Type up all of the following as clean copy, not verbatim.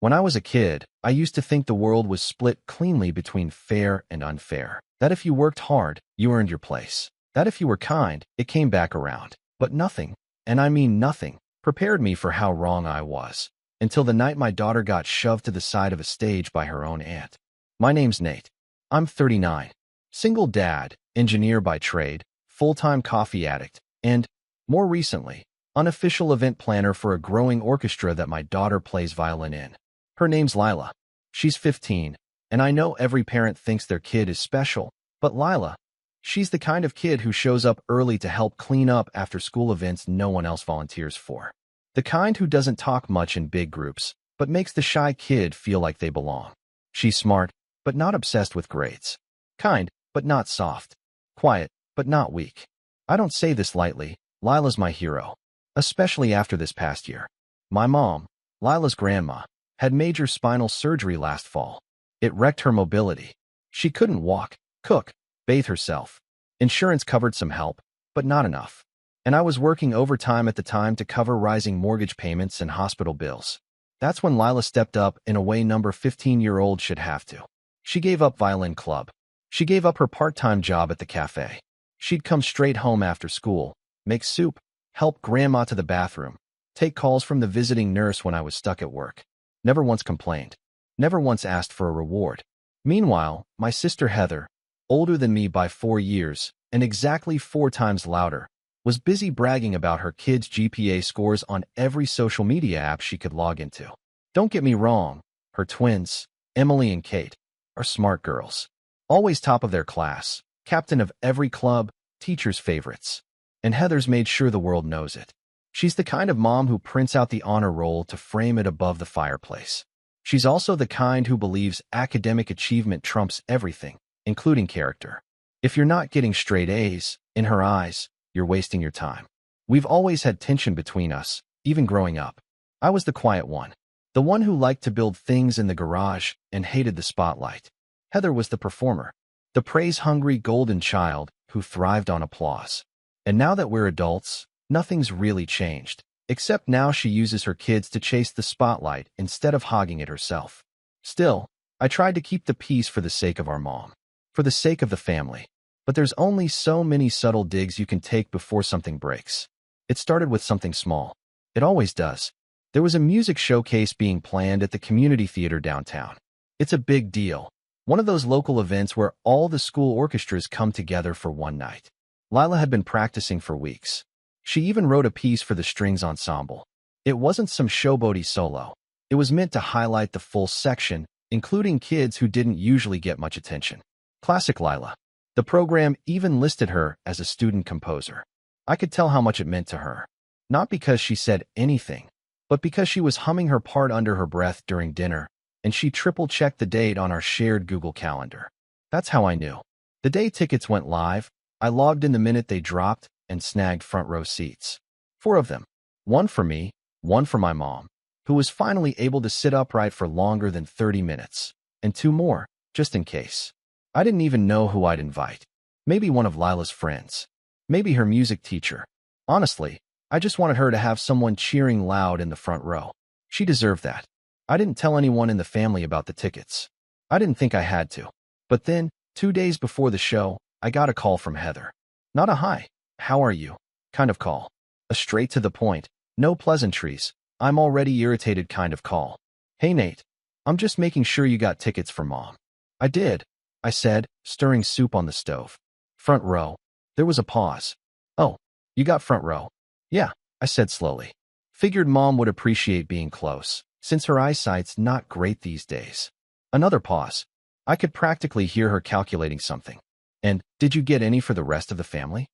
When I was a kid, I used to think the world was split cleanly between fair and unfair. That if you worked hard, you earned your place. That if you were kind, it came back around. But nothing, and I mean nothing, prepared me for how wrong I was. Until the night my daughter got shoved to the side of a stage by her own aunt. My name's Nate. I'm 39. Single dad, engineer by trade, full-time coffee addict, and, more recently, unofficial event planner for a growing orchestra that my daughter plays violin in. Her name's Lila. She's 15, and I know every parent thinks their kid is special, but Lila, she's the kind of kid who shows up early to help clean up after school events no one else volunteers for. The kind who doesn't talk much in big groups, but makes the shy kid feel like they belong. She's smart, but not obsessed with grades. Kind, but not soft. Quiet, but not weak. I don't say this lightly. Lila's my hero. Especially after this past year. My mom, Lila's grandma, had major spinal surgery last fall. It wrecked her mobility. She couldn't walk, cook, bathe herself. Insurance covered some help, but not enough. And I was working overtime at the time to cover rising mortgage payments and hospital bills. That's when Lila stepped up in a way number 15-year-old should have to. She gave up violin club. She gave up her part-time job at the cafe. She'd come straight home after school, make soup, help grandma to the bathroom, take calls from the visiting nurse when I was stuck at work. Never once complained. Never once asked for a reward. Meanwhile, my sister Heather, older than me by 4 years and exactly 4 times louder, was busy bragging about her kids' GPA scores on every social media app she could log into. Don't get me wrong, her twins, Emily and Kate, are smart girls. Always top of their class, captain of every club, teacher's favorites. And Heather's made sure the world knows it. She's the kind of mom who prints out the honor roll to frame it above the fireplace. She's also the kind who believes academic achievement trumps everything, including character. If you're not getting straight A's, in her eyes, you're wasting your time. We've always had tension between us, even growing up. I was the quiet one, the one who liked to build things in the garage and hated the spotlight. Heather was the performer, the praise-hungry golden child who thrived on applause. And now that we're adults, nothing's really changed, except now she uses her kids to chase the spotlight instead of hogging it herself. Still, I tried to keep the peace for the sake of our mom, for the sake of the family. But there's only so many subtle digs you can take before something breaks. It started with something small. It always does. There was a music showcase being planned at the community theater downtown. It's a big deal. One of those local events where all the school orchestras come together for one night. Lila had been practicing for weeks. She even wrote a piece for the strings ensemble. It wasn't some showboaty solo. It was meant to highlight the full section, including kids who didn't usually get much attention. Classic Lila. The program even listed her as a student composer. I could tell how much it meant to her. Not because she said anything, but because she was humming her part under her breath during dinner, and she triple-checked the date on our shared Google Calendar. That's how I knew. The day tickets went live, I logged in the minute they dropped and snagged front row seats. 4 of them. 1 for me, 1 for my mom, who was finally able to sit upright for longer than 30 minutes, and 2 more, just in case. I didn't even know who I'd invite. Maybe one of Lila's friends. Maybe her music teacher. Honestly, I just wanted her to have someone cheering loud in the front row. She deserved that. I didn't tell anyone in the family about the tickets. I didn't think I had to. But then, 2 days before the show, I got a call from Heather. Not a hi, how are you kind of call. A straight to the point, no pleasantries, I'm already irritated kind of call. Hey Nate, I'm just making sure you got tickets for Mom. I did, I said, stirring soup on the stove. Front row. There was a pause. Oh, you got front row. Yeah, I said slowly. Figured Mom would appreciate being close, since her eyesight's not great these days. Another pause. I could practically hear her calculating something. And, did you get any for the rest of the family?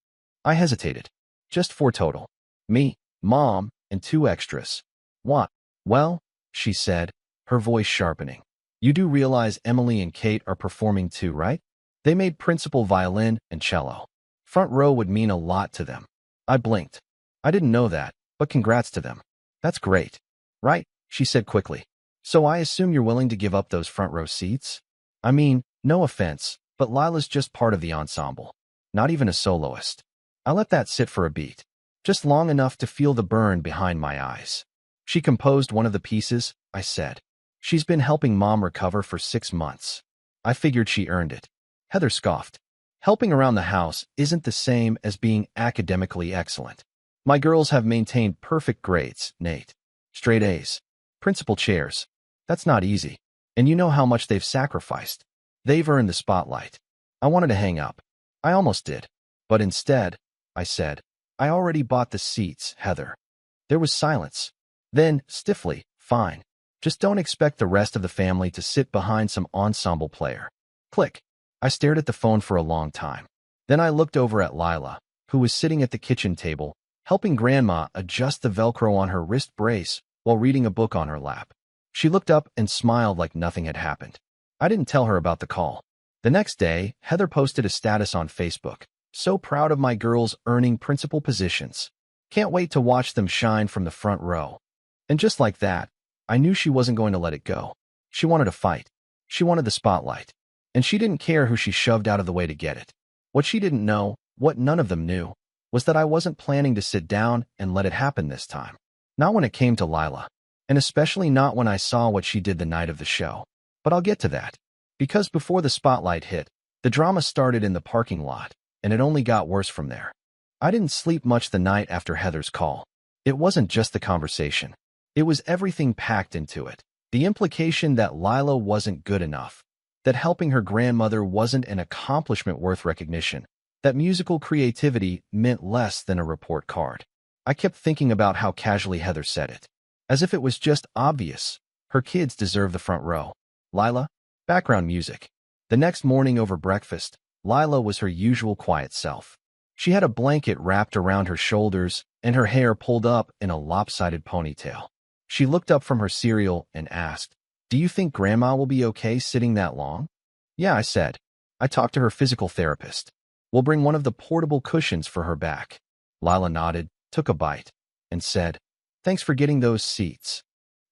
I hesitated. Just 4 total. Me, Mom, and 2 extras. What? Well, she said, her voice sharpening. You do realize Emily and Kate are performing too, right? They made principal violin and cello. Front row would mean a lot to them. I blinked. I didn't know that, but congrats to them. That's great. Right, she said quickly. So I assume you're willing to give up those front row seats? I mean, no offense, but Lila's just part of the ensemble. Not even a soloist. I let that sit for a beat. Just long enough to feel the burn behind my eyes. She composed one of the pieces, I said. She's been helping Mom recover for 6 months. I figured she earned it. Heather scoffed. Helping around the house isn't the same as being academically excellent. My girls have maintained perfect grades, Nate. Straight A's. Principal chairs. That's not easy. And you know how much they've sacrificed. They've earned the spotlight. I wanted to hang up. I almost did. But instead, I said, I already bought the seats, Heather. There was silence. Then, stiffly, fine. Just don't expect the rest of the family to sit behind some ensemble player. Click. I stared at the phone for a long time. Then I looked over at Lila, who was sitting at the kitchen table, helping Grandma adjust the Velcro on her wrist brace while reading a book on her lap. She looked up and smiled like nothing had happened. I didn't tell her about the call. The next day, Heather posted a status on Facebook. So proud of my girls earning principal positions. Can't wait to watch them shine from the front row. And just like that, I knew she wasn't going to let it go. She wanted to fight. She wanted the spotlight. And she didn't care who she shoved out of the way to get it. What she didn't know, what none of them knew, was that I wasn't planning to sit down and let it happen this time. Not when it came to Lila. And especially not when I saw what she did the night of the show. But I'll get to that. Because before the spotlight hit, the drama started in the parking lot, and it only got worse from there. I didn't sleep much the night after Heather's call. It wasn't just the conversation. It was everything packed into it. The implication that Lila wasn't good enough, that helping her grandmother wasn't an accomplishment worth recognition, that musical creativity meant less than a report card. I kept thinking about how casually Heather said it, as if it was just obvious. Her kids deserve the front row. Lila, background music. The next morning over breakfast, Lila was her usual quiet self. She had a blanket wrapped around her shoulders and her hair pulled up in a lopsided ponytail. She looked up from her cereal and asked, "Do you think Grandma will be okay sitting that long?" "Yeah," I said. "I talked to her physical therapist. We'll bring one of the portable cushions for her back." Lila nodded, took a bite, and said, "Thanks for getting those seats."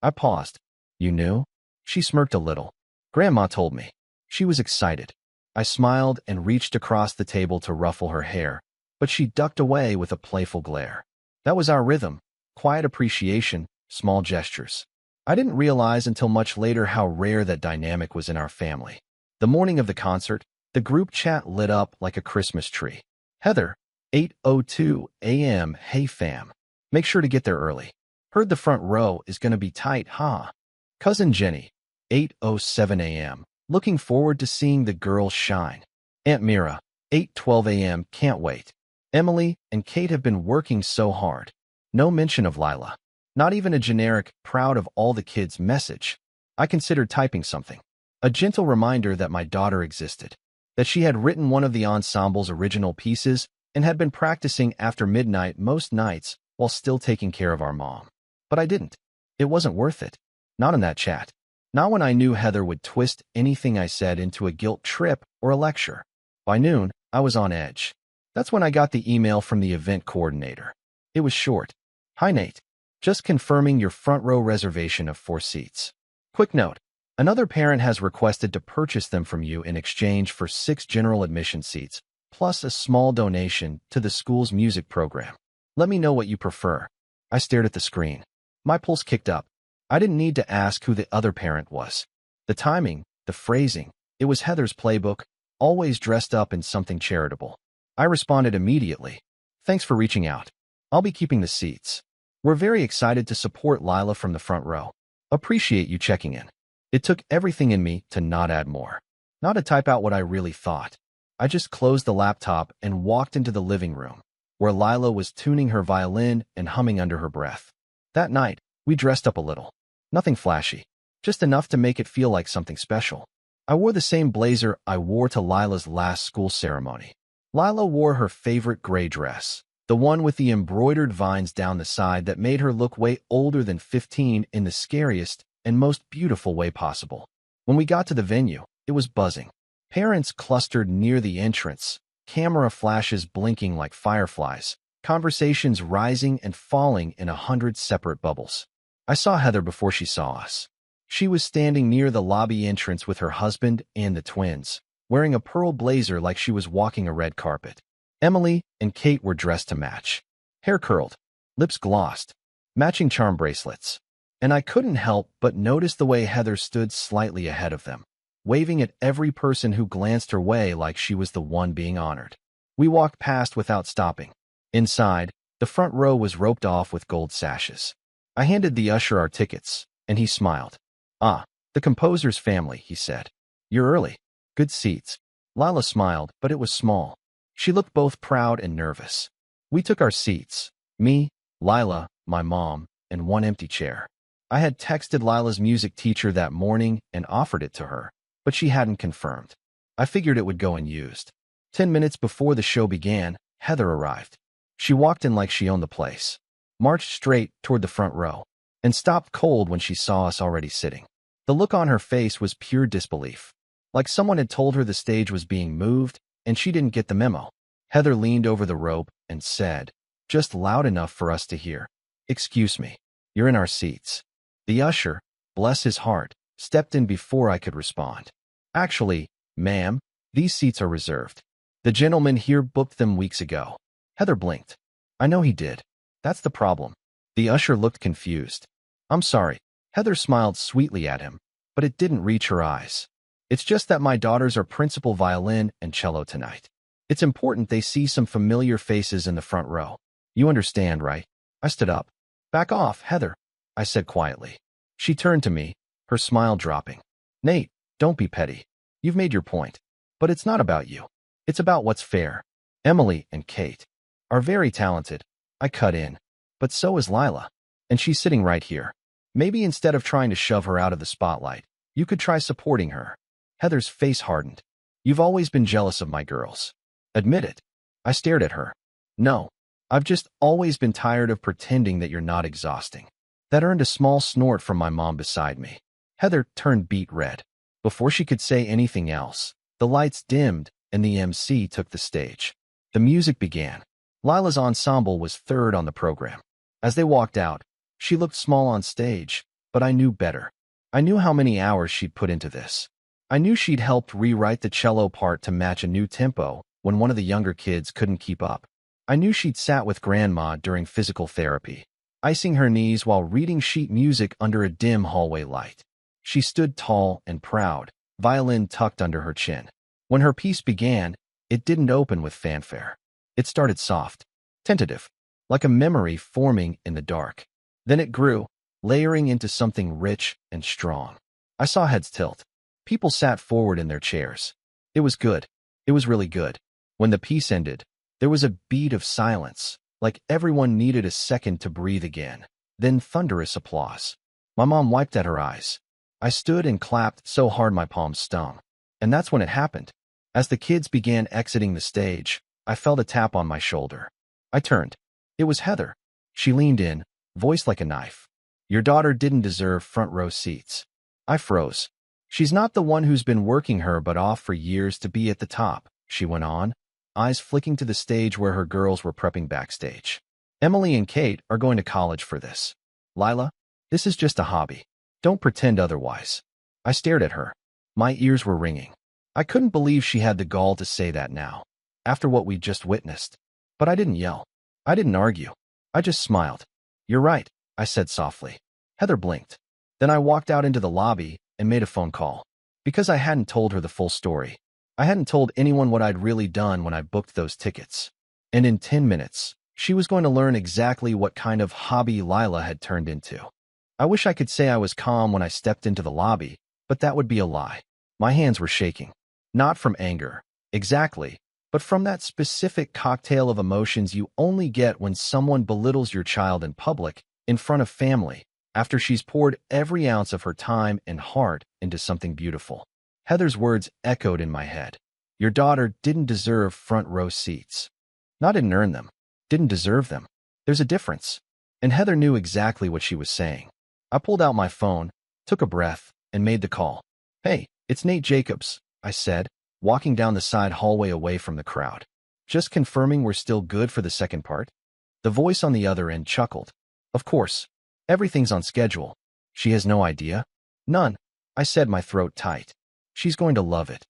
I paused. "You knew?" She smirked a little. "Grandma told me." She was excited. I smiled and reached across the table to ruffle her hair, but she ducked away with a playful glare. That was our rhythm. Quiet appreciation, small gestures. I didn't realize until much later how rare that dynamic was in our family. The morning of the concert, the group chat lit up like a Christmas tree. Heather, 8:02 a.m. Hey fam. Make sure to get there early. Heard the front row is gonna be tight, huh? Cousin Jenny, 8:07 a.m. Looking forward to seeing the girls shine. Aunt Mira, 8:12 a.m. Can't wait. Emily and Kate have been working so hard. No mention of Lila. Not even a generic, proud of all the kids message. I considered typing something. A gentle reminder that my daughter existed. That she had written one of the ensemble's original pieces and had been practicing after midnight most nights while still taking care of our mom. But I didn't. It wasn't worth it. Not in that chat. Not when I knew Heather would twist anything I said into a guilt trip or a lecture. By noon, I was on edge. That's when I got the email from the event coordinator. It was short. "Hi Nate. Just confirming your front row reservation of 4 seats. Quick note. Another parent has requested to purchase them from you in exchange for 6 general admission seats, plus a small donation to the school's music program. Let me know what you prefer." I stared at the screen. My pulse kicked up. I didn't need to ask who the other parent was. The timing, the phrasing, it was Heather's playbook, always dressed up in something charitable. I responded immediately. "Thanks for reaching out. I'll be keeping the seats. We're very excited to support Lila from the front row. Appreciate you checking in." It took everything in me to not add more. Not to type out what I really thought. I just closed the laptop and walked into the living room, where Lila was tuning her violin and humming under her breath. That night, we dressed up a little. Nothing flashy, just enough to make it feel like something special. I wore the same blazer I wore to Lila's last school ceremony. Lila wore her favorite gray dress, the one with the embroidered vines down the side that made her look way older than 15 in the scariest and most beautiful way possible. When we got to the venue, it was buzzing. Parents clustered near the entrance, camera flashes blinking like fireflies, conversations rising and falling in 100 separate bubbles. I saw Heather before she saw us. She was standing near the lobby entrance with her husband and the twins, wearing a pearl blazer like she was walking a red carpet. Emily and Kate were dressed to match. Hair curled, lips glossed, matching charm bracelets. and I couldn't help but notice the way Heather stood slightly ahead of them, waving at every person who glanced her way like she was the one being honored. We walked past without stopping. Inside, the front row was roped off with gold sashes. I handed the usher our tickets, and he smiled. "Ah, the composer's family," he said. "You're early. Good seats." Lila smiled, but it was small. She looked both proud and nervous. We took our seats. Me, Lila, my mom, and one empty chair. I had texted Lila's music teacher that morning and offered it to her, but she hadn't confirmed. I figured it would go unused. 10 minutes before the show began, Heather arrived. She walked in like she owned the place, marched straight toward the front row, and stopped cold when she saw us already sitting. The look on her face was pure disbelief, like someone had told her the stage was being moved and she didn't get the memo. Heather leaned over the rope and said, just loud enough for us to hear, "Excuse me, you're in our seats." The usher, bless his heart, stepped in before I could respond. "Actually, ma'am, these seats are reserved. The gentleman here booked them weeks ago." Heather blinked. "I know he did. That's the problem." The usher looked confused. "I'm sorry." Heather smiled sweetly at him, but it didn't reach her eyes. "It's just that my daughters are principal violin and cello tonight. It's important they see some familiar faces in the front row. You understand, right?" I stood up. "Back off, Heather," I said quietly. She turned to me, her smile dropping. "Nate, don't be petty. You've made your point. But it's not about you. It's about what's fair. Emily and Kate are very talented." I cut in. "But so is Lila. And she's sitting right here. Maybe instead of trying to shove her out of the spotlight, you could try supporting her." Heather's face hardened. "You've always been jealous of my girls. Admit it." I stared at her. "No, I've just always been tired of pretending that you're not exhausting." That earned a small snort from my mom beside me. Heather turned beet red. Before she could say anything else, the lights dimmed and the MC took the stage. The music began. Lila's ensemble was third on the program. As they walked out, she looked small on stage, but I knew better. I knew how many hours she'd put into this. I knew she'd helped rewrite the cello part to match a new tempo when one of the younger kids couldn't keep up. I knew she'd sat with Grandma during physical therapy, icing her knees while reading sheet music under a dim hallway light. She stood tall and proud, violin tucked under her chin. When her piece began, it didn't open with fanfare. It started soft, tentative, like a memory forming in the dark. Then it grew, layering into something rich and strong. I saw heads tilt. People sat forward in their chairs. It was good. It was really good. When the piece ended, there was a beat of silence, like everyone needed a second to breathe again. Then thunderous applause. My mom wiped at her eyes. I stood and clapped so hard my palms stung. And that's when it happened. As the kids began exiting the stage, I felt a tap on my shoulder. I turned. It was Heather. She leaned in, voice like a knife. "Your daughter didn't deserve front row seats." I froze. "She's not the one who's been working her butt off for years to be at the top," she went on, eyes flicking to the stage where her girls were prepping backstage. "Emily and Kate are going to college for this. Lila, this is just a hobby. Don't pretend otherwise." I stared at her. My ears were ringing. I couldn't believe she had the gall to say that now, after what we'd just witnessed. But I didn't yell. I didn't argue. I just smiled. "You're right," I said softly. Heather blinked. Then I walked out into the lobby and made a phone call. Because I hadn't told her the full story. I hadn't told anyone what I'd really done when I booked those tickets. And in 10 minutes, she was going to learn exactly what kind of hobby Lila had turned into. I wish I could say I was calm when I stepped into the lobby, but that would be a lie. My hands were shaking. Not from anger, exactly, but from that specific cocktail of emotions you only get when someone belittles your child in public, in front of family, after she's poured every ounce of her time and heart into something beautiful. Heather's words echoed in my head. Your daughter didn't deserve front row seats. Not didn't earn them, didn't deserve them. There's a difference. And Heather knew exactly what she was saying. I pulled out my phone, took a breath, and made the call. Hey, it's Nate Jacobs, I said, walking down the side hallway away from the crowd. Just confirming we're still good for the second part? The voice on the other end chuckled. Of course. Everything's on schedule. She has no idea? None. I said, my throat tight. She's going to love it.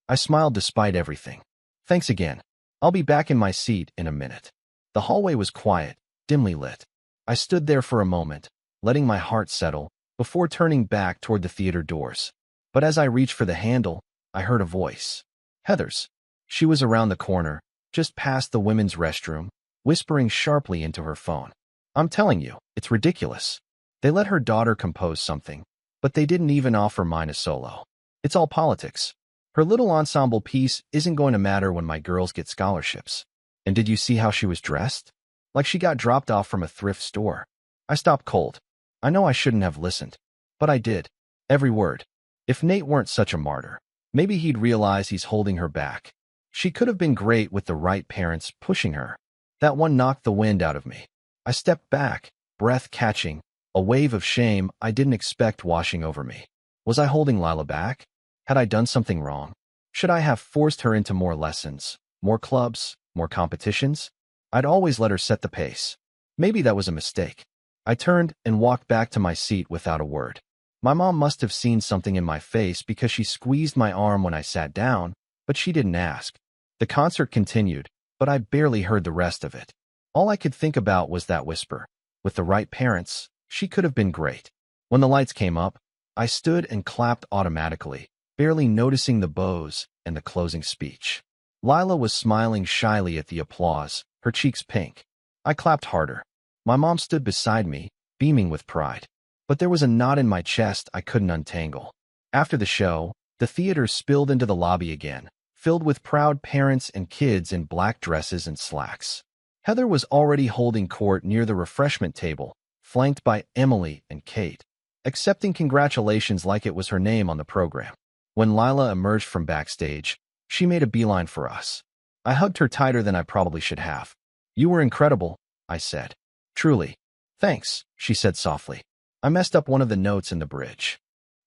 I smiled despite everything. Thanks again. I'll be back in my seat in a minute. The hallway was quiet, dimly lit. I stood there for a moment, letting my heart settle, before turning back toward the theater doors. But as I reached for the handle, I heard a voice. Heather's. She was around the corner, just past the women's restroom, whispering sharply into her phone. I'm telling you, it's ridiculous. They let her daughter compose something, but they didn't even offer mine a solo. It's all politics. Her little ensemble piece isn't going to matter when my girls get scholarships. And did you see how she was dressed? Like she got dropped off from a thrift store. I stopped cold. I know I shouldn't have listened, but I did. Every word. If Nate weren't such a martyr, maybe he'd realize he's holding her back. She could have been great with the right parents pushing her. That one knocked the wind out of me. I stepped back, breath catching, a wave of shame I didn't expect washing over me. Was I holding Lila back? Had I done something wrong? Should I have forced her into more lessons, more clubs, more competitions? I'd always let her set the pace. Maybe that was a mistake. I turned and walked back to my seat without a word. My mom must have seen something in my face because she squeezed my arm when I sat down, but she didn't ask. The concert continued, but I barely heard the rest of it. All I could think about was that whisper. With the right parents, she could have been great. When the lights came up, I stood and clapped automatically, barely noticing the bows and the closing speech. Lila was smiling shyly at the applause, her cheeks pink. I clapped harder. My mom stood beside me, beaming with pride. But there was a knot in my chest I couldn't untangle. After the show, the theater spilled into the lobby again, filled with proud parents and kids in black dresses and slacks. Heather was already holding court near the refreshment table, flanked by Emily and Kate, accepting congratulations like it was her name on the program. When Lila emerged from backstage, she made a beeline for us. I hugged her tighter than I probably should have. You were incredible, I said. Truly. Thanks, she said softly. I messed up one of the notes in the bridge.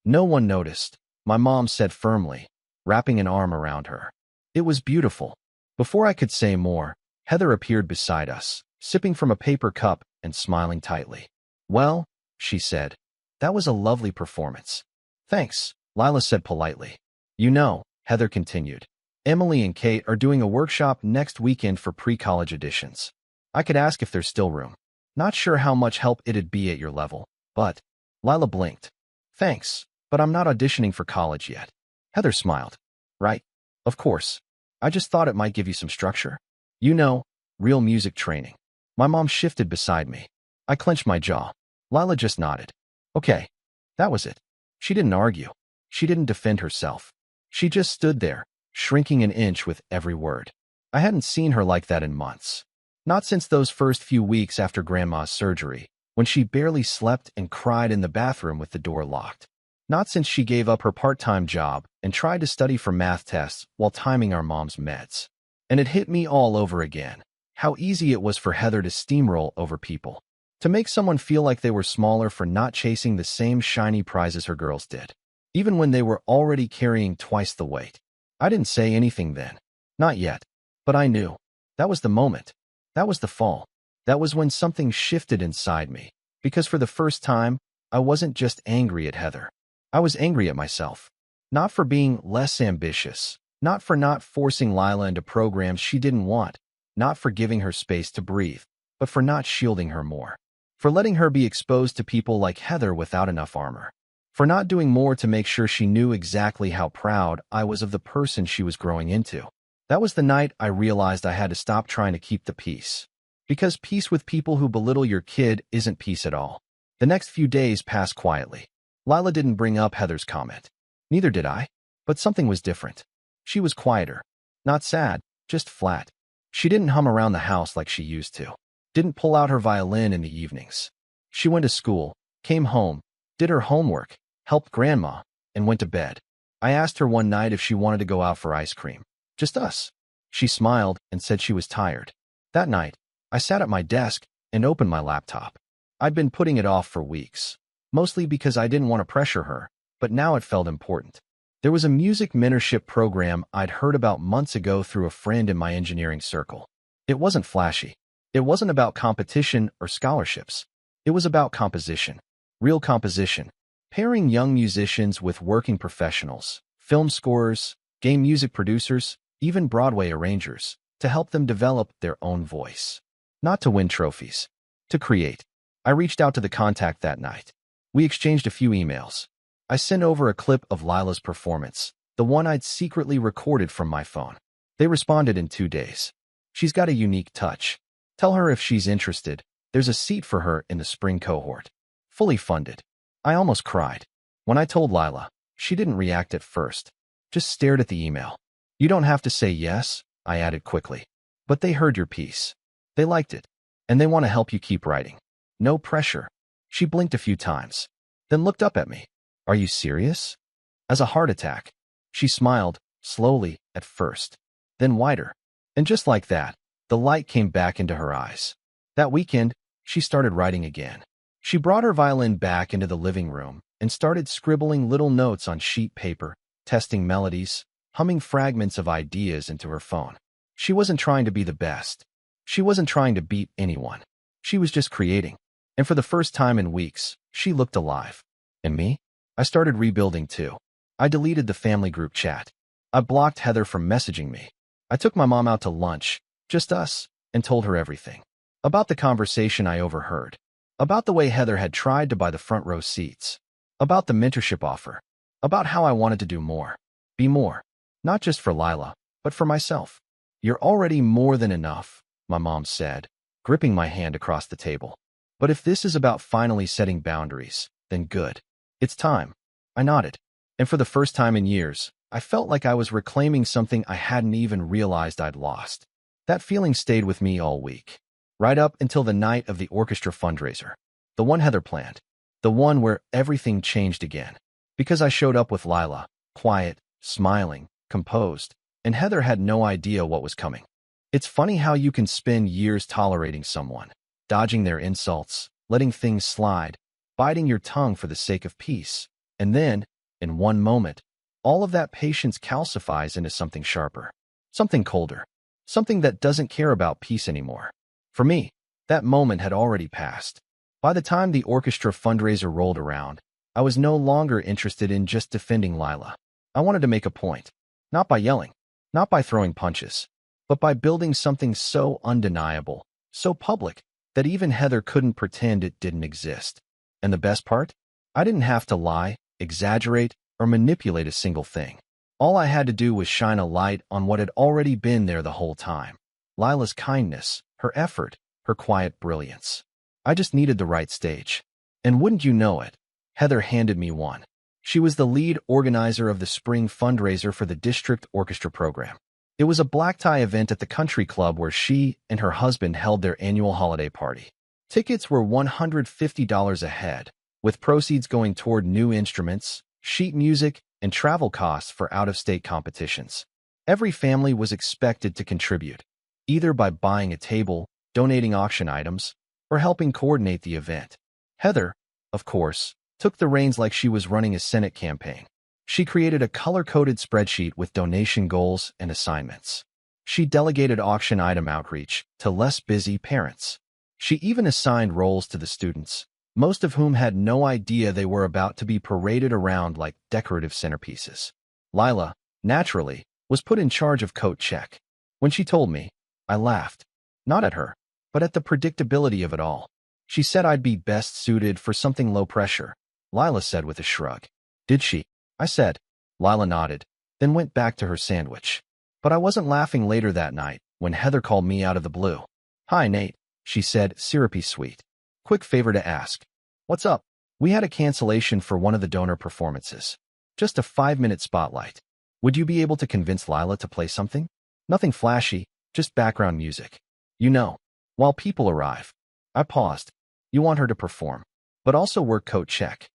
No one noticed, my mom said firmly, wrapping an arm around her. It was beautiful. Before I could say more, Heather appeared beside us, sipping from a paper cup and smiling tightly. Well, she said, that was a lovely performance. Thanks, Lila said politely. You know, Heather continued, Emily and Kate are doing a workshop next weekend for pre-college additions. I could ask if there's still room. Not sure how much help it'd be at your level, but... Lila blinked. Thanks, but I'm not auditioning for college yet. Heather smiled. Right. Of course. I just thought it might give you some structure. You know, real music training. My mom shifted beside me. I clenched my jaw. Lila just nodded. Okay. That was it. She didn't argue. She didn't defend herself. She just stood there, shrinking an inch with every word. I hadn't seen her like that in months. Not since those first few weeks after Grandma's surgery, when she barely slept and cried in the bathroom with the door locked. Not since she gave up her part-time job and tried to study for math tests while timing our mom's meds. And it hit me all over again, how easy it was for Heather to steamroll over people, to make someone feel like they were smaller for not chasing the same shiny prizes her girls did, even when they were already carrying twice the weight. I didn't say anything then. Not yet. But I knew. That was the moment. That was the fall. That was when something shifted inside me, because for the first time, I wasn't just angry at Heather. I was angry at myself. Not for being less ambitious, not for not forcing Lila into programs she didn't want, not for giving her space to breathe, but for not shielding her more. For letting her be exposed to people like Heather without enough armor. For not doing more to make sure she knew exactly how proud I was of the person she was growing into. That was the night I realized I had to stop trying to keep the peace. Because peace with people who belittle your kid isn't peace at all. The next few days passed quietly. Lila didn't bring up Heather's comment. Neither did I. But something was different. She was quieter. Not sad, just flat. She didn't hum around the house like she used to. Didn't pull out her violin in the evenings. She went to school, came home, did her homework, helped Grandma, and went to bed. I asked her one night if she wanted to go out for ice cream. Just us. She smiled and said she was tired. That night, I sat at my desk and opened my laptop. I'd been putting it off for weeks, mostly because I didn't want to pressure her, but now it felt important. There was a music mentorship program I'd heard about months ago through a friend in my engineering circle. It wasn't flashy. It wasn't about competition or scholarships. It was about composition. Real composition. Pairing young musicians with working professionals, film scorers, game music producers, even Broadway arrangers, to help them develop their own voice. Not to win trophies. To create. I reached out to the contact that night. We exchanged a few emails. I sent over a clip of Lila's performance, the one I'd secretly recorded from my phone. They responded in 2 days. She's got a unique touch. Tell her if she's interested. There's a seat for her in the spring cohort. Fully funded. I almost cried. When I told Lila, she didn't react at first. Just stared at the email. You don't have to say yes, I added quickly. But they heard your piece. They liked it. And they want to help you keep writing. No pressure. She blinked a few times. Then looked up at me. Are you serious? As a heart attack. She smiled, slowly, at first. Then wider. And just like that, the light came back into her eyes. That weekend, she started writing again. She brought her violin back into the living room and started scribbling little notes on sheet paper, testing melodies, humming fragments of ideas into her phone. She wasn't trying to be the best. She wasn't trying to beat anyone. She was just creating. And for the first time in weeks, she looked alive. And me? I started rebuilding too. I deleted the family group chat. I blocked Heather from messaging me. I took my mom out to lunch, just us, and told her everything. About the conversation I overheard. About the way Heather had tried to buy the front row seats. About the mentorship offer. About how I wanted to do more. Be more. Not just for Lila, but for myself. You're already more than enough, my mom said, gripping my hand across the table. But if this is about finally setting boundaries, then good. It's time. I nodded. And for the first time in years, I felt like I was reclaiming something I hadn't even realized I'd lost. That feeling stayed with me all week. Right up until the night of the orchestra fundraiser. The one Heather planned. The one where everything changed again. Because I showed up with Lila, quiet, smiling, composed, and Heather had no idea what was coming. It's funny how you can spend years tolerating someone, dodging their insults, letting things slide, biting your tongue for the sake of peace. And then, in one moment, all of that patience calcifies into something sharper, something colder, something that doesn't care about peace anymore. For me, that moment had already passed. By the time the orchestra fundraiser rolled around, I was no longer interested in just defending Lila. I wanted to make a point, not by yelling, not by throwing punches, but by building something so undeniable, so public, that even Heather couldn't pretend it didn't exist. And the best part? I didn't have to lie, exaggerate, or manipulate a single thing. All I had to do was shine a light on what had already been there the whole time. Lila's kindness, her effort, her quiet brilliance. I just needed the right stage. And wouldn't you know it, Heather handed me one. She was the lead organizer of the spring fundraiser for the district orchestra program. It was a black-tie event at the country club where she and her husband held their annual holiday party. Tickets were $150 a head, with proceeds going toward new instruments, sheet music, and travel costs for out-of-state competitions. Every family was expected to contribute, either by buying a table, donating auction items, or helping coordinate the event. Heather, of course, took the reins like she was running a Senate campaign. She created a color-coded spreadsheet with donation goals and assignments. She delegated auction item outreach to less busy parents. She even assigned roles to the students, most of whom had no idea they were about to be paraded around like decorative centerpieces. Lila, naturally, was put in charge of coat check. When she told me, I laughed. Not at her, but at the predictability of it all. She said I'd be best suited for something low pressure, Lila said with a shrug. Did she? I said. Lila nodded, then went back to her sandwich. But I wasn't laughing later that night when Heather called me out of the blue. Hi, Nate, she said, syrupy sweet. Quick favor to ask. What's up? We had a cancellation for one of the donor performances. Just a 5-minute spotlight. Would you be able to convince Lila to play something? Nothing flashy, just background music. You know, while people arrive. I paused. You want her to perform, but also work coat check.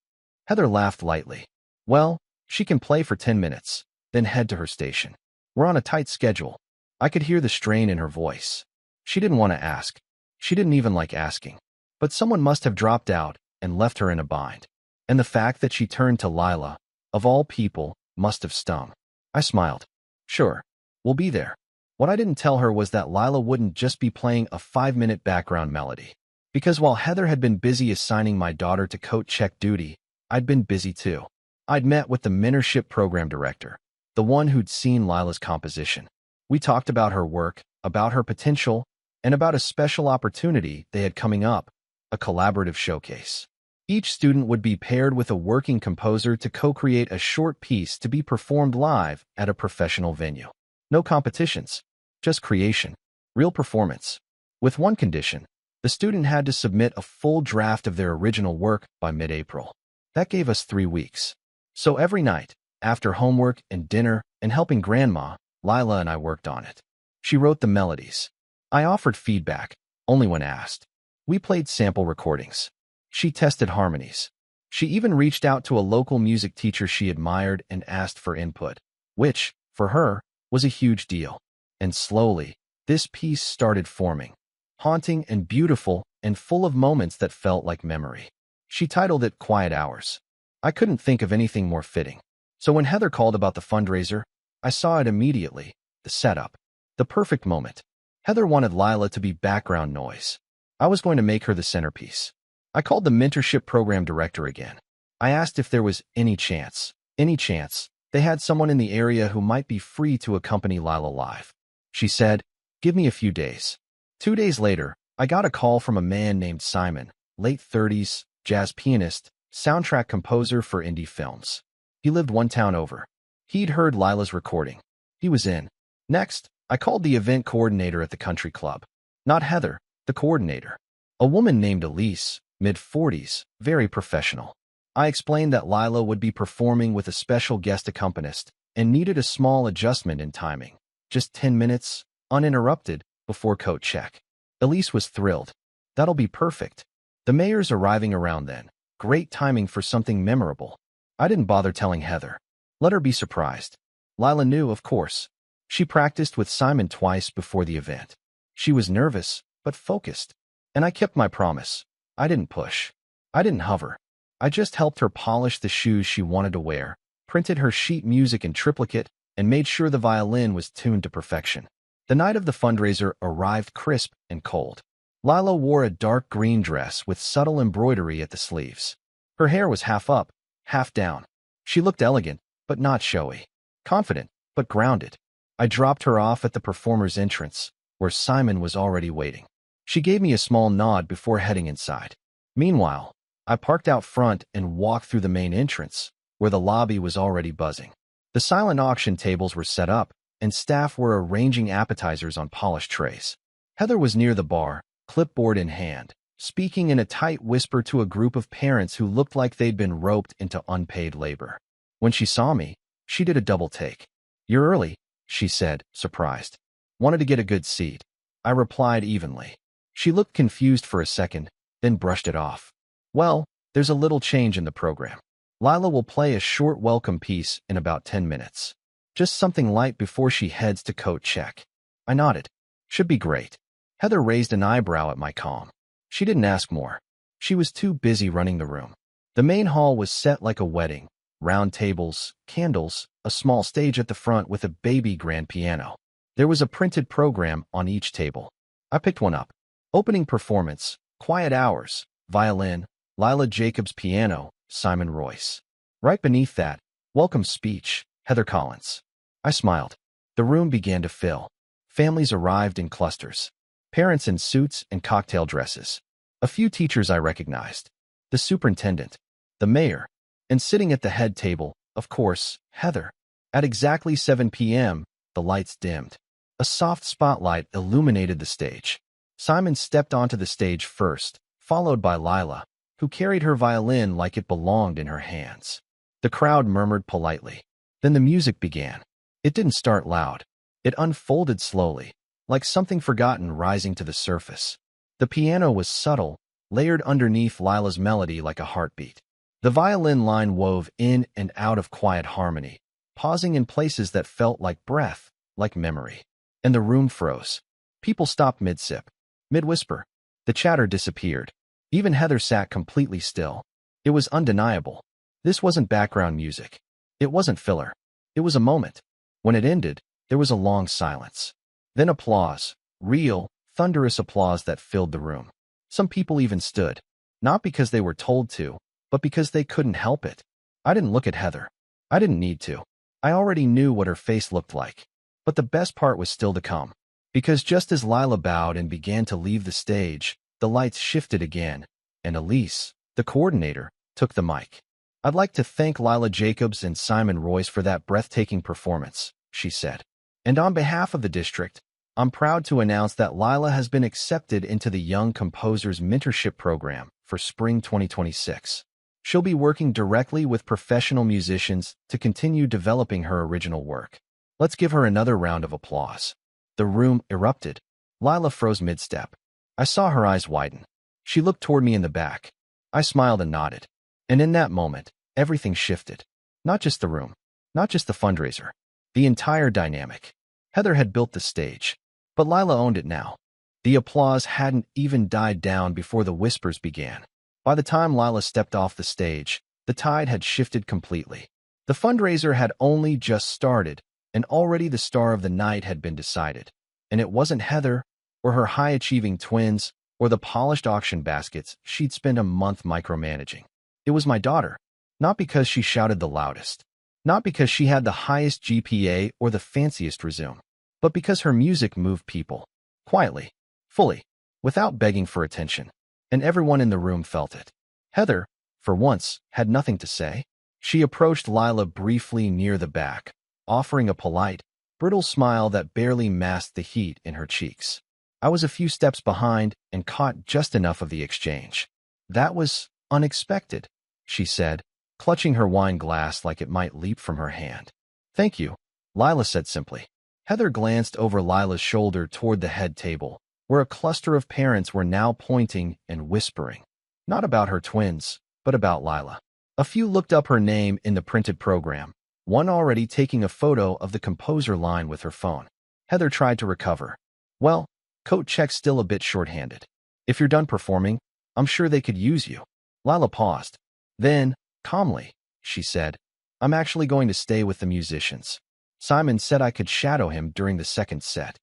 Heather laughed lightly. Well, she can play for 10 minutes, then head to her station. We're on a tight schedule. I could hear the strain in her voice. She didn't want to ask. She didn't even like asking. But someone must have dropped out and left her in a bind. And the fact that she turned to Lila, of all people, must have stung. I smiled. Sure, we'll be there. What I didn't tell her was that Lila wouldn't just be playing a 5-minute background melody. Because while Heather had been busy assigning my daughter to coat check duty, I'd been busy too. I'd met with the mentorship program director, the one who'd seen Lila's composition. We talked about her work, about her potential, and about a special opportunity they had coming up, a collaborative showcase. Each student would be paired with a working composer to co-create a short piece to be performed live at a professional venue. No competitions, just creation, real performance. With one condition, the student had to submit a full draft of their original work by mid-April. That gave us 3 weeks. So every night, after homework and dinner and helping Grandma, Lila and I worked on it. She wrote the melodies. I offered feedback, only when asked. We played sample recordings. She tested harmonies. She even reached out to a local music teacher she admired and asked for input, which, for her, was a huge deal. And slowly, this piece started forming, haunting and beautiful and full of moments that felt like memory. She titled it Quiet Hours. I couldn't think of anything more fitting. So when Heather called about the fundraiser, I saw it immediately, the setup, the perfect moment. Heather wanted Lila to be background noise. I was going to make her the centerpiece. I called the mentorship program director again. I asked if there was any chance they had someone in the area who might be free to accompany Lila live. She said, "Give me a few days." 2 days later, I got a call from a man named Simon, late 30s, jazz pianist, soundtrack composer for indie films. He lived one town over. He'd heard Lila's recording. He was in. Next, I called the event coordinator at the country club. Not Heather, the coordinator. A woman named Elise, mid-40s, very professional. I explained that Lila would be performing with a special guest accompanist and needed a small adjustment in timing. Just 10 minutes, uninterrupted, before coat check. Elise was thrilled. That'll be perfect. The mayor's arriving around then. Great timing for something memorable. I didn't bother telling Heather. Let her be surprised. Lila knew, of course. She practiced with Simon twice before the event. She was nervous, but focused. And I kept my promise. I didn't push. I didn't hover. I just helped her polish the shoes she wanted to wear, printed her sheet music in triplicate, and made sure the violin was tuned to perfection. The night of the fundraiser arrived crisp and cold. Lila wore a dark green dress with subtle embroidery at the sleeves. Her hair was half up, half down. She looked elegant, but not showy. Confident, but grounded. I dropped her off at the performer's entrance, where Simon was already waiting. She gave me a small nod before heading inside. Meanwhile, I parked out front and walked through the main entrance, where the lobby was already buzzing. The silent auction tables were set up, and staff were arranging appetizers on polished trays. Heather was near the bar, clipboard in hand, speaking in a tight whisper to a group of parents who looked like they'd been roped into unpaid labor. When she saw me, she did a double take. "You're early," she said, surprised. "Wanted to get a good seat." I replied evenly. She looked confused for a second, then brushed it off. "Well, there's a little change in the program. Lila will play a short welcome piece in about 10 minutes. Just something light before she heads to coat check." I nodded. "Should be great." Heather raised an eyebrow at my calm. She didn't ask more. She was too busy running the room. The main hall was set like a wedding. Round tables, candles, a small stage at the front with a baby grand piano. There was a printed program on each table. I picked one up. Opening performance, Quiet Hours, violin, Lila Jacobs piano, Simon Royce. Right beneath that, welcome speech, Heather Collins. I smiled. The room began to fill. Families arrived in clusters. Parents in suits and cocktail dresses. A few teachers I recognized. The superintendent. The mayor. And sitting at the head table, of course, Heather. At exactly 7 p.m., the lights dimmed. A soft spotlight illuminated the stage. Simon stepped onto the stage first, followed by Lila, who carried her violin like it belonged in her hands. The crowd murmured politely. Then the music began. It didn't start loud. It unfolded slowly, like something forgotten rising to the surface. The piano was subtle, layered underneath Lila's melody like a heartbeat. The violin line wove in and out of quiet harmony, pausing in places that felt like breath, like memory. And the room froze. People stopped mid-sip, mid-whisper. The chatter disappeared. Even Heather sat completely still. It was undeniable. This wasn't background music. It wasn't filler. It was a moment. When it ended, there was a long silence. Then applause, real, thunderous applause that filled the room. Some people even stood, not because they were told to, but because they couldn't help it. I didn't look at Heather. I didn't need to. I already knew what her face looked like. But the best part was still to come. Because just as Lila bowed and began to leave the stage, the lights shifted again, and Elise, the coordinator, took the mic. "I'd like to thank Lila Jacobs and Simon Royce for that breathtaking performance," she said. "And on behalf of the district, I'm proud to announce that Lila has been accepted into the Young Composers Mentorship Program for spring 2026. She'll be working directly with professional musicians to continue developing her original work. Let's give her another round of applause." The room erupted. Lila froze mid-step. I saw her eyes widen. She looked toward me in the back. I smiled and nodded. And in that moment, everything shifted. Not just the room, not just the fundraiser, the entire dynamic. Heather had built the stage, but Lila owned it now. The applause hadn't even died down before the whispers began. By the time Lila stepped off the stage, the tide had shifted completely. The fundraiser had only just started, and already the star of the night had been decided. And it wasn't Heather, or her high-achieving twins, or the polished auction baskets she'd spent a month micromanaging. It was my daughter, not because she shouted the loudest, not because she had the highest GPA or the fanciest resume, but because her music moved people, quietly, fully, without begging for attention, and everyone in the room felt it. Heather, for once, had nothing to say. She approached Lila briefly near the back, offering a polite, brittle smile that barely masked the heat in her cheeks. I was a few steps behind and caught just enough of the exchange. "That was unexpected," she said, clutching her wine glass like it might leap from her hand. "Thank you," Lila said simply. Heather glanced over Lila's shoulder toward the head table, where a cluster of parents were now pointing and whispering. Not about her twins, but about Lila. A few looked up her name in the printed program, one already taking a photo of the composer line with her phone. Heather tried to recover. "Well, coat check's still a bit short-handed. If you're done performing, I'm sure they could use you." Lila paused. Then, calmly, she said, "I'm actually going to stay with the musicians. Simon said I could shadow him during the second set."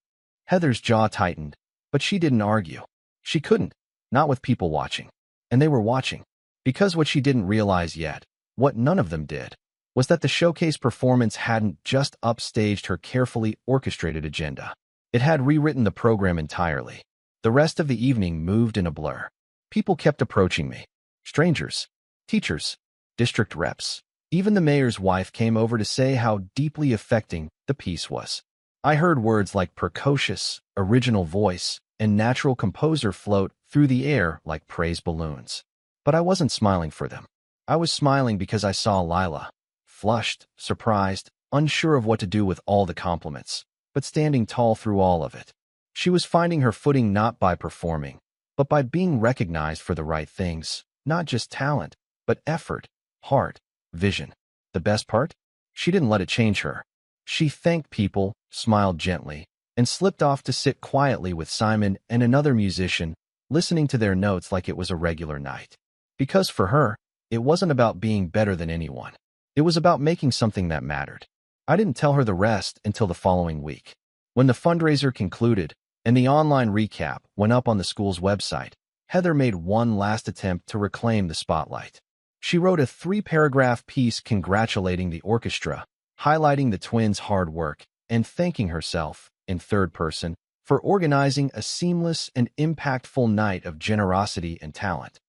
Heather's jaw tightened, but she didn't argue. She couldn't, not with people watching. And they were watching. Because what she didn't realize yet, what none of them did, was that the showcase performance hadn't just upstaged her carefully orchestrated agenda. It had rewritten the program entirely. The rest of the evening moved in a blur. People kept approaching me. Strangers, teachers, district reps. Even the mayor's wife came over to say how deeply affecting the piece was. I heard words like precocious, original voice, and natural composer float through the air like praise balloons. But I wasn't smiling for them. I was smiling because I saw Lila, flushed, surprised, unsure of what to do with all the compliments, but standing tall through all of it. She was finding her footing not by performing, but by being recognized for the right things, not just talent, but effort, heart, vision. The best part? She didn't let it change her. She thanked people, smiled gently, and slipped off to sit quietly with Simon and another musician, listening to their notes like it was a regular night. Because for her, it wasn't about being better than anyone. It was about making something that mattered. I didn't tell her the rest until the following week. When the fundraiser concluded and the online recap went up on the school's website, Heather made one last attempt to reclaim the spotlight. She wrote a 3-paragraph piece congratulating the orchestra, highlighting the twins' hard work, and thanking herself, in third person, for organizing a seamless and impactful night of generosity and talent.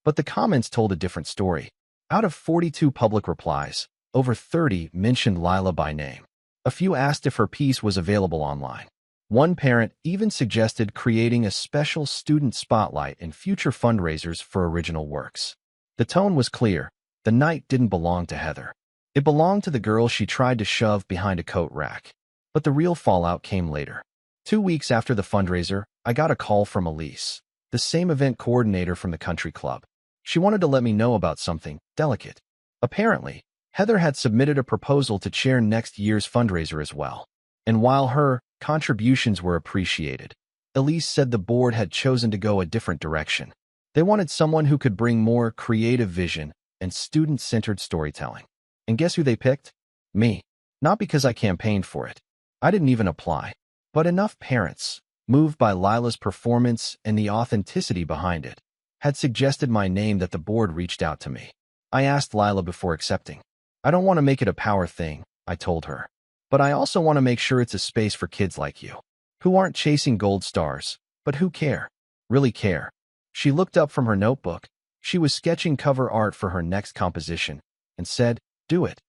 But the comments told a different story. Out of 42 public replies, over 30 mentioned Lila by name. A few asked if her piece was available online. One parent even suggested creating a special student spotlight in future fundraisers for original works. The tone was clear. The night didn't belong to Heather. It belonged to the girl she tried to shove behind a coat rack. But the real fallout came later. 2 weeks after the fundraiser, I got a call from Elise, the same event coordinator from the country club. She wanted to let me know about something delicate. Apparently, Heather had submitted a proposal to chair next year's fundraiser as well. And while her contributions were appreciated, Elise said the board had chosen to go a different direction. They wanted someone who could bring more creative vision and student-centered storytelling. And guess who they picked? Me. Not because I campaigned for it. I didn't even apply. But enough parents, moved by Lila's performance and the authenticity behind it, had suggested my name that the board reached out to me. I asked Lila before accepting. "I don't want to make it a power thing," I told her. "But I also want to make sure it's a space for kids like you, who aren't chasing gold stars, but who care, really care." She looked up from her notebook, She was sketching cover art for her next composition and said, "Do it."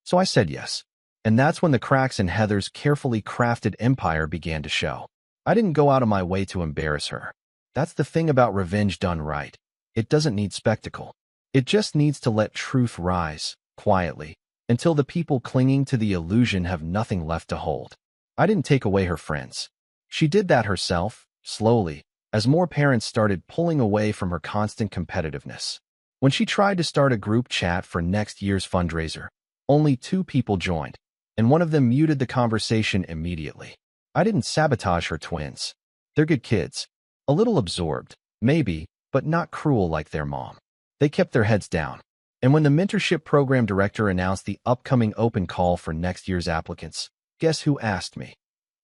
So I said yes. And that's when the cracks in Heather's carefully crafted empire began to show. I didn't go out of my way to embarrass her. That's the thing about revenge done right. It doesn't need spectacle. It just needs to let truth rise, quietly, until the people clinging to the illusion have nothing left to hold. I didn't take away her friends. She did that herself, slowly, as more parents started pulling away from her constant competitiveness. When she tried to start a group chat for next year's fundraiser, only 2 people joined, and one of them muted the conversation immediately. I didn't sabotage her twins. They're good kids. A little absorbed, maybe, but not cruel like their mom. They kept their heads down. And when the mentorship program director announced the upcoming open call for next year's applicants, guess who asked me?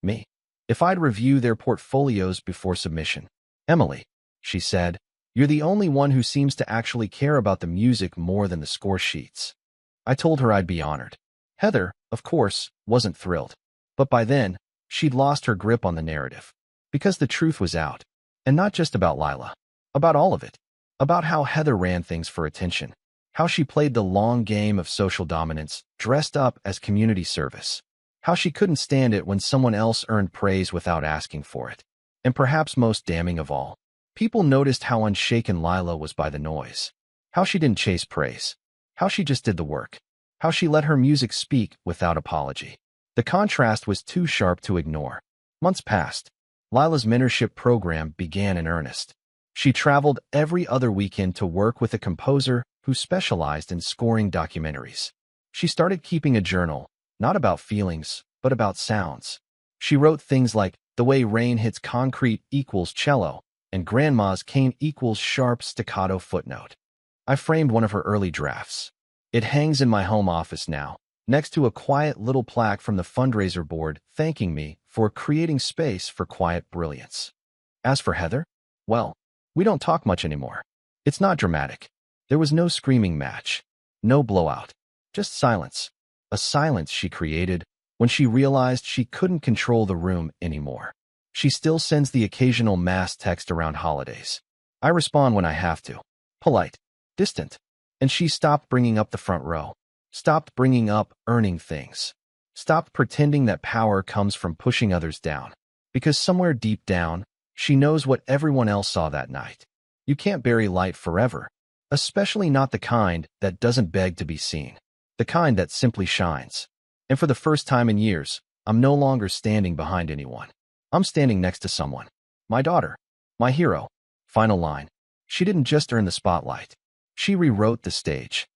Me. If I'd review their portfolios before submission. "Emily," she said, "you're the only one who seems to actually care about the music more than the score sheets." I told her I'd be honored. Heather, of course, wasn't thrilled. But by then, she'd lost her grip on the narrative. Because the truth was out. And not just about Lila. About all of it. About how Heather ran things for attention. How she played the long game of social dominance, dressed up as community service. How she couldn't stand it when someone else earned praise without asking for it. And perhaps most damning of all, people noticed how unshaken Lila was by the noise. How she didn't chase praise. How she just did the work. How she let her music speak without apology. The contrast was too sharp to ignore. Months passed. Lila's mentorship program began in earnest. She traveled every other weekend to work with a composer who specialized in scoring documentaries. She started keeping a journal, not about feelings, but about sounds. She wrote things like, "The way rain hits concrete equals cello," and "Grandma's cane equals sharp staccato footnote." I framed one of her early drafts. It hangs in my home office now, next to a quiet little plaque from the fundraiser board thanking me for creating space for quiet brilliance. As for Heather, well, we don't talk much anymore. It's not dramatic. There was no screaming match, no blowout, just silence. A silence she created when she realized she couldn't control the room anymore. She still sends the occasional mass text around holidays. I respond when I have to. Polite, distant. And she stopped bringing up the front row. Stopped bringing up earning things. Stopped pretending that power comes from pushing others down. Because somewhere deep down, she knows what everyone else saw that night. You can't bury light forever. Especially not the kind that doesn't beg to be seen. The kind that simply shines. And for the first time in years, I'm no longer standing behind anyone. I'm standing next to someone. My daughter. My hero. Final line. She didn't just earn the spotlight. She rewrote the stage.